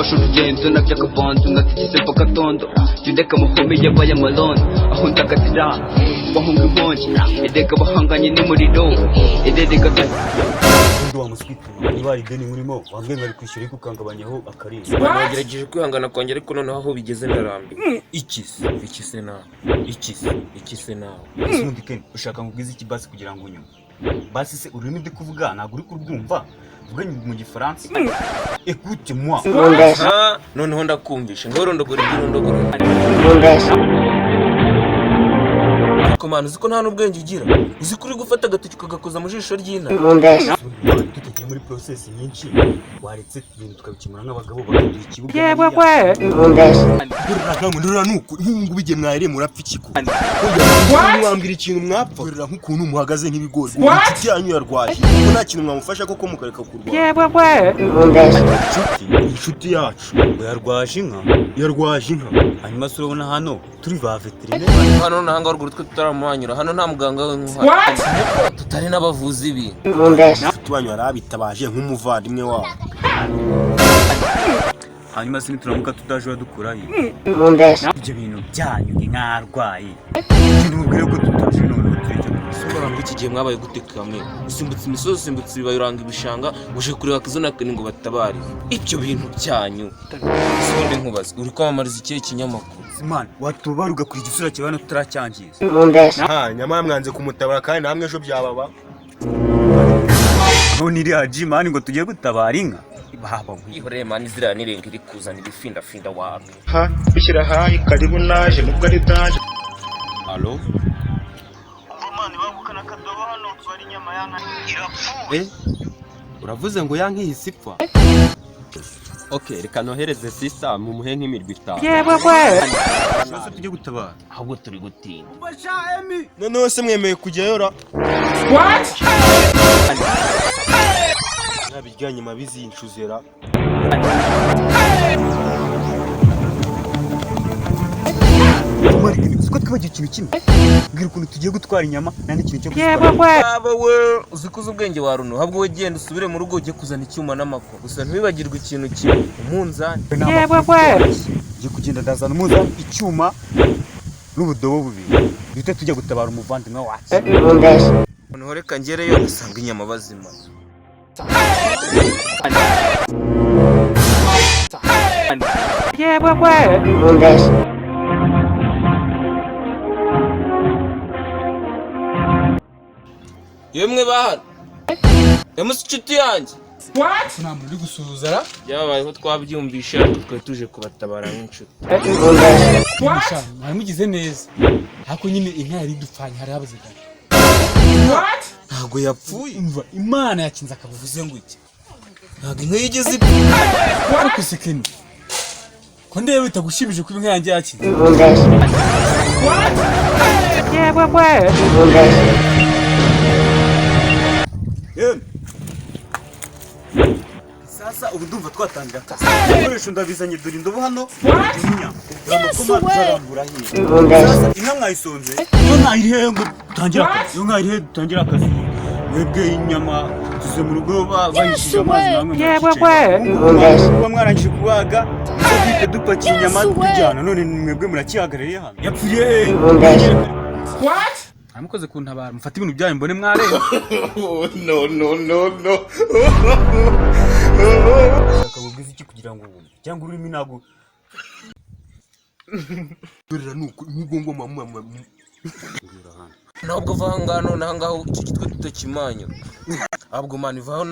nafashe urugendo nabyakavanze natigise mpaka tondo judeka muhome yabaye amalone aho ndagatira bahunga inkongi edeka bahanganye n'umuriro ededeka ndo wamuswita niba ari deni murimo wambwe ngari kwishyura ariko ukangabanyaho akarisi bagerageje kwihangana kwanjye ariko noneho aho bigeze ndarambiwe ikise nawe usundi ken ushaka ngubwiza iki basi kugira ngo unyuma basi se ururimi ndi kuvuga ntabwo uri kurwumva vuga mu gifaransa écoute moi noneho ndakumvisha ngo rondogora irondogora komana uziko nta n'ubwenge ugira uzi kuri gufata agatoki kagakoza mu jisho ry'ina tugiye muri process nyinshi waretse ibintu tukabikemura nk'abagabo bakaduha ikibuga ndura nuko ngubigiye mwahire murapfa ikiko mwambwira ikintu mwapfa nk'ukuntu muhagaze nk'ibigori inshuti yanyu yarwaye ko nta kintu mwamufasha koko mukareka kurwara inshuti yacu yarwaje inka hanyuma se urabona hano turi ba veterineri hano nahanga ruguru twe tutaramwanyura hano nta muganga w'inka tutari n'abavuzi bi inshuti wanyu yarabitabaje nk'umuvandimwe wabo hanyuma se nituramuka tutaje dukurayo ibyo bintu byanyu ni nk'arwaye ikindi mubwire ko tutaje none tureke soma ngo iki gihe mwabaye gutekame usimbutse imisozi usimbutse bibayuranga ibishanga uje kureba akazona ngo batabare ibyo bintu byanyu sonde nkubaze uri kwamamariza ikihe kinyamakuru Simana watubaruga kuri igisura cyabana tutaracyangiza nyamara mwanze kumutabara kandi namwe ejo byababa none iri haji mani ngo tugiye gutabara inka baba ihoreye mani zira nirenga iri kuzana ibifinda wawe bishyira hayi karibu naje nubwo ari daje allo mani bagukana kadobo hano twari nyama yanka irapfuye uravuze ngo yanki hisipfa Okay, reka nohereze sisa mu muhe nk'imirwi itanu. Cyose tujye gutabara. Ahubwo turi gutinda. Noneho se mwemeye kujyayo ra? What? Nabijyanye mabizi inshuzera. Uko twabagiye ikintu kimwe mbwira ukuntu tugiye gutwara inyama nandi ikintu cyo aba we uzikuza ubwenge wa runo habwo we genda usubire mu rugo ujye kuzana icyuma n'amako gusa ntibibagirwe ikintu kimwe umunzani ngiye kugenda ndazana umunzani icyuma n'ubudobo bubiri duhita tujya gutabara umuvandimwe wacu noneho reka ngereyo asanga inyama bazima yemwe bahano emusi inshuti yanjye nta muntu uri gusuhuza ra byabayeho twabyumvishe ariko twari tuje kubatabara nk'inshuti mwaramugize neza ariko nyine inka yari idupfanye hari habuze gato ntabwo yapfuye umva imana yakinze akabuvuze ngo iki ntabwo inka yigeze ariko sekeni ko ndebe bitagushimije kuba inka yanjye yakinze sasa ubu ndumva twatangira akazi ibikoresho ndabizanye dore indobo hano inya turambura hino sasa inka mwayisonze yo ntayirihe ngo dutangira akazi yo ntayirihe dutangira akazi mwebwe inyama tuze mu rugo bayishije amazi namwe kuba mwarangije kubaga duhite dupakiye inyama tujyana none mwebwe murakihagarariye hano yapfuye amukoze kuntabara mufata ibintu byanyu mbone mwareba no shaka bubwiza iki kugira ngo wumve cyangwa ururimi ntabwo dorera nuko nk'ugongo mama ntabwo vangano nangaho iki gitwe tutakimanya ahubwo mani vaho